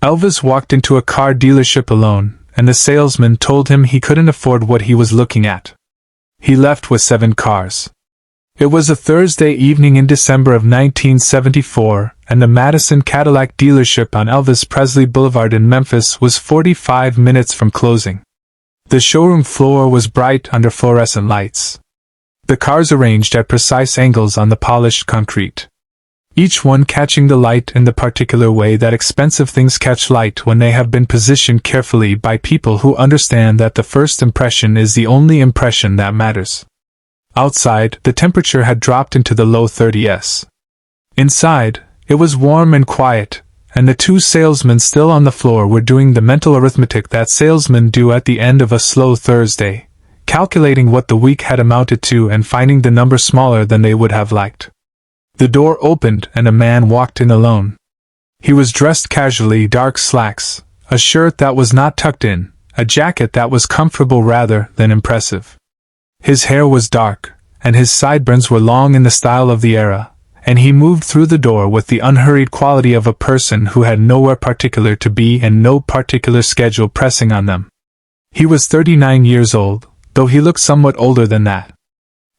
Elvis walked into a car dealership alone, and the salesman told him he couldn't afford what he was looking at. He left with 7 cars. It was a Thursday evening in December of 1974, and the Memphis Cadillac dealership on Elvis Presley Boulevard in Memphis was 45 minutes from closing. The showroom floor was bright under fluorescent lights. The cars arranged at precise angles on the polished concrete, each one catching the light in the particular way that expensive things catch light when they have been positioned carefully by people who understand that the first impression is the only impression that matters. Outside, the temperature had dropped into the low 30s. Inside, it was warm and quiet, and the 2 salesmen still on the floor were doing the mental arithmetic that salesmen do at the end of a slow Thursday, calculating what the week had amounted to and finding the number smaller than they would have liked. The door opened and a man walked in alone. He was dressed casually, dark slacks, a shirt that was not tucked in, a jacket that was comfortable rather than impressive. His hair was dark, and his sideburns were long in the style of the era, and he moved through the door with the unhurried quality of a person who had nowhere particular to be and no particular schedule pressing on them. He was 39 years old, though he looked somewhat older than that.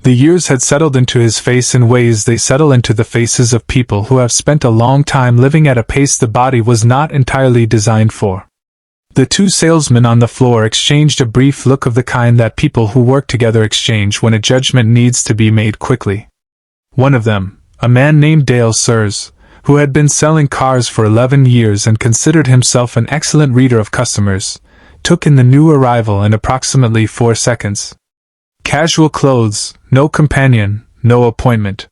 The years had settled into his face in ways they settle into the faces of people who have spent a long time living at a pace the body was not entirely designed for. The 2 salesmen on the floor exchanged a brief look of the kind that people who work together exchange when a judgment needs to be made quickly. One of them, a man named Dale Sears, who had been selling cars for 11 years and considered himself an excellent reader of customers, took in the new arrival in approximately 4 seconds. Casual clothes, no companion, no appointment.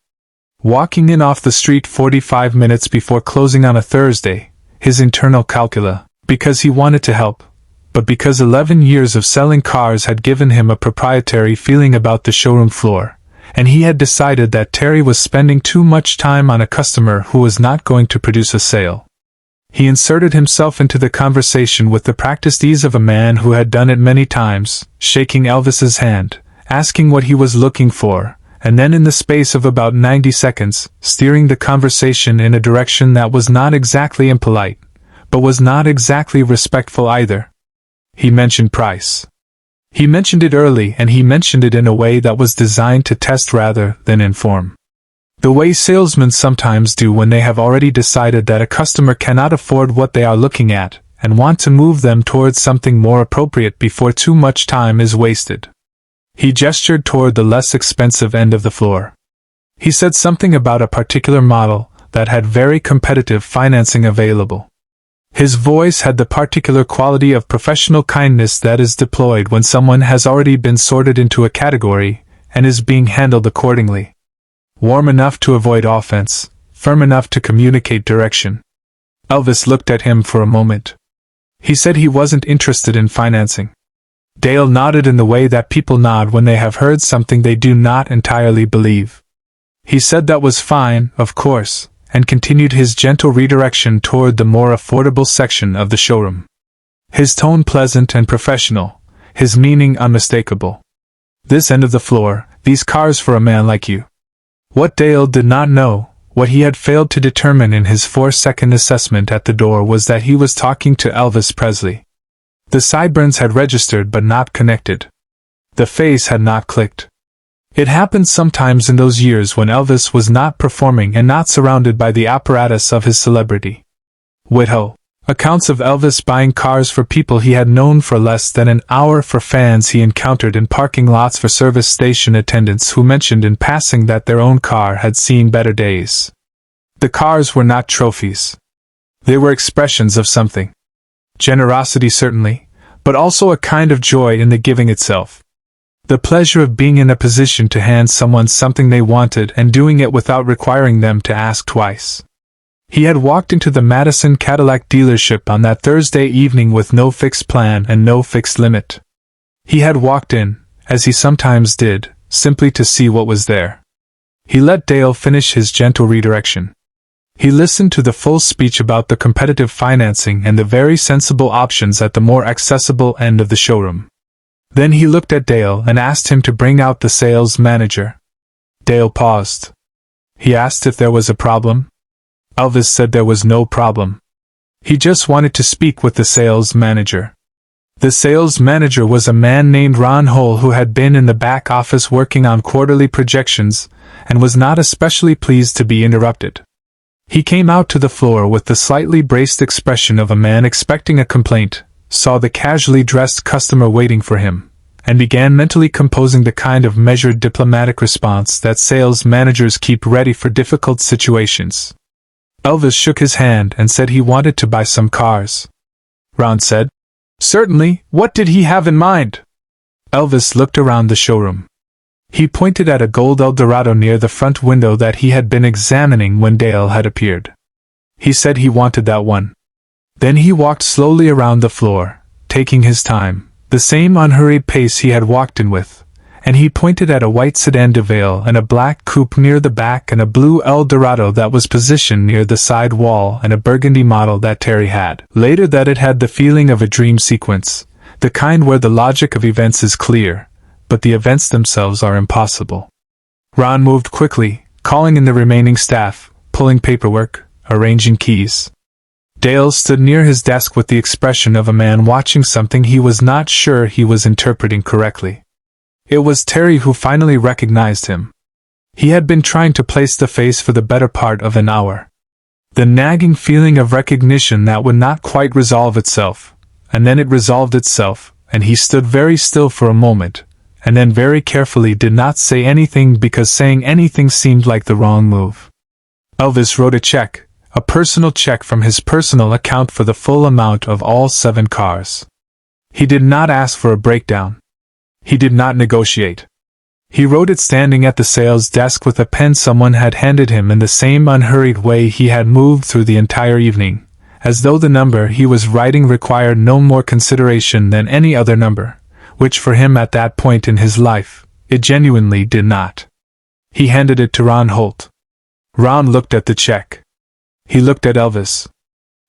Walking in off the street 45 minutes before closing on a Thursday, his internal calcula, because he wanted to help, but because 11 years of selling cars had given him a proprietary feeling about the showroom floor, and he had decided that Terry was spending too much time on a customer who was not going to produce a sale. He inserted himself into the conversation with the practiced ease of a man who had done it many times, shaking Elvis's hand, asking what he was looking for, and then in the space of about 90 seconds, steering the conversation in a direction that was not exactly impolite, but was not exactly respectful either. He mentioned price. He mentioned it early, and he mentioned it in a way that was designed to test rather than inform. The way salesmen sometimes do when they have already decided that a customer cannot afford what they are looking at, and want to move them towards something more appropriate before too much time is wasted. He gestured toward the less expensive end of the floor. He said something about a particular model that had very competitive financing available. His voice had the particular quality of professional kindness that is deployed when someone has already been sorted into a category and is being handled accordingly. Warm enough to avoid offense, firm enough to communicate direction. Elvis looked at him for a moment. He said he wasn't interested in financing. Dale nodded in the way that people nod when they have heard something they do not entirely believe. He said that was fine, of course, and continued his gentle redirection toward the more affordable section of the showroom. His tone pleasant and professional, his meaning unmistakable. This end of the floor, these cars for a man like you. What Dale did not know, what he had failed to determine in his 4-second assessment at the door, was that he was talking to Elvis Presley. The sideburns had registered but not connected. The face had not clicked. It happened sometimes in those years when Elvis was not performing and not surrounded by the apparatus of his celebrity. Whittle. Accounts of Elvis buying cars for people he had known for less than an hour, for fans he encountered in parking lots, for service station attendants who mentioned in passing that their own car had seen better days. The cars were not trophies. They were expressions of something. Generosity certainly, but also a kind of joy in the giving itself. The pleasure of being in a position to hand someone something they wanted and doing it without requiring them to ask twice. He had walked into the Memphis Cadillac dealership on that Thursday evening with no fixed plan and no fixed limit. He had walked in, as he sometimes did, simply to see what was there. He let Dale finish his gentle redirection. He listened to the full speech about the competitive financing and the very sensible options at the more accessible end of the showroom. Then he looked at Dale and asked him to bring out the sales manager. Dale paused. He asked if there was a problem. Elvis said there was no problem. He just wanted to speak with the sales manager. The sales manager was a man named Ron Hull who had been in the back office working on quarterly projections, and was not especially pleased to be interrupted. He came out to the floor with the slightly braced expression of a man expecting a complaint, saw the casually dressed customer waiting for him, and began mentally composing the kind of measured diplomatic response that sales managers keep ready for difficult situations. Elvis shook his hand and said he wanted to buy some cars. Ron said, "Certainly, what did he have in mind?" Elvis looked around the showroom. He pointed at a gold Eldorado near the front window that he had been examining when Dale had appeared. He said he wanted that one. Then he walked slowly around the floor, taking his time, the same unhurried pace he had walked in with, and he pointed at a white sedan DeVille and a black coupe near the back and a blue Eldorado that was positioned near the side wall and a burgundy model that Terry had. Later that it had the feeling of a dream sequence, the kind where the logic of events is clear, but the events themselves are impossible. Ron moved quickly, calling in the remaining staff, pulling paperwork, arranging keys. Dale stood near his desk with the expression of a man watching something he was not sure he was interpreting correctly. It was Terry who finally recognized him. He had been trying to place the face for the better part of an hour. The nagging feeling of recognition that would not quite resolve itself, and then it resolved itself, and he stood very still for a moment, and then very carefully did not say anything because saying anything seemed like the wrong move. Elvis wrote a check, a personal check from his personal account for the full amount of all 7 cars. He did not ask for a breakdown. He did not negotiate. He wrote it standing at the sales desk with a pen someone had handed him in the same unhurried way he had moved through the entire evening, as though the number he was writing required no more consideration than any other number, which for him at that point in his life, it genuinely did not. He handed it to Ron Holt. Ron looked at the check. He looked at Elvis.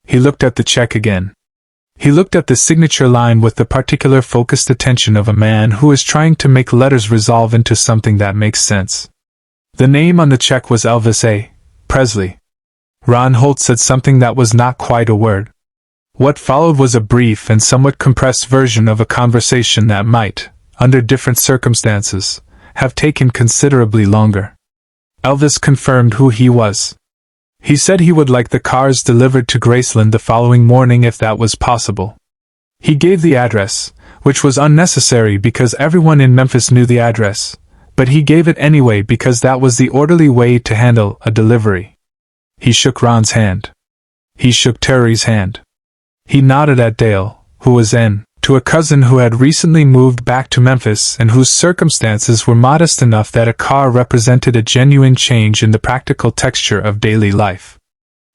He looked at the check again. He looked at the signature line with the particular focused attention of a man who is trying to make letters resolve into something that makes sense. The name on the check was Elvis A. Presley. Ron Holt said something that was not quite a word. What followed was a brief and somewhat compressed version of a conversation that might, under different circumstances, have taken considerably longer. Elvis confirmed who he was. He said he would like the cars delivered to Graceland the following morning if that was possible. He gave the address, which was unnecessary because everyone in Memphis knew the address, but he gave it anyway because that was the orderly way to handle a delivery. He shook Ron's hand. He shook Terry's hand. He nodded at Dale, who was to a cousin who had recently moved back to Memphis and whose circumstances were modest enough that a car represented a genuine change in the practical texture of daily life.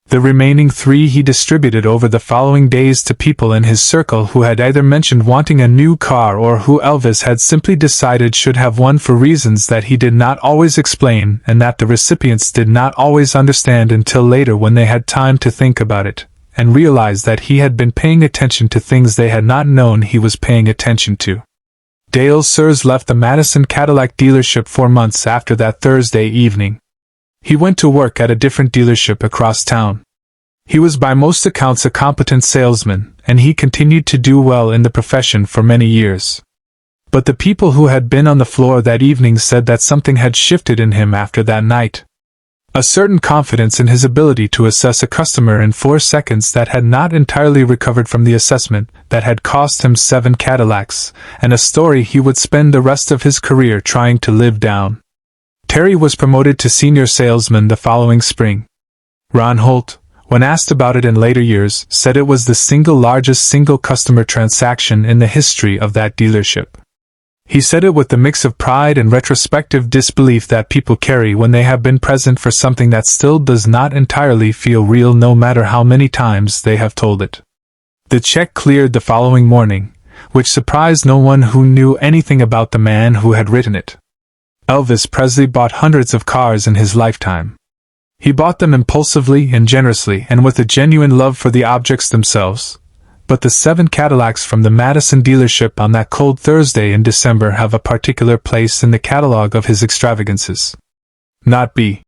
The remaining 3 he distributed over the following days to people in his circle who had either mentioned wanting a new car or who Elvis had simply decided should have one for reasons that he did not always explain and that the recipients did not always understand until later when they had time to think about it, and realized that he had been paying attention to things they had not known he was paying attention to. Dale Sears left the Memphis Cadillac dealership 4 months after that Thursday evening. He went to work at a different dealership across town. He was by most accounts a competent salesman, and he continued to do well in the profession for many years. But the people who had been on the floor that evening said that something had shifted in him after that night. A certain confidence in his ability to assess a customer in 4 seconds that had not entirely recovered from the assessment that had cost him 7 Cadillacs, and a story he would spend the rest of his career trying to live down. Terry was promoted to senior salesman the following spring. Ron Holt, when asked about it in later years, said it was the single largest single customer transaction in the history of that dealership. He said it with the mix of pride and retrospective disbelief that people carry when they have been present for something that still does not entirely feel real no matter how many times they have told it. The check cleared the following morning, which surprised no one who knew anything about the man who had written it. Elvis Presley bought hundreds of cars in his lifetime. He bought them impulsively and generously and with a genuine love for the objects themselves. But the 7 Cadillacs from the Madison dealership on that cold Thursday in December have a particular place in the catalog of his extravagances. Not B.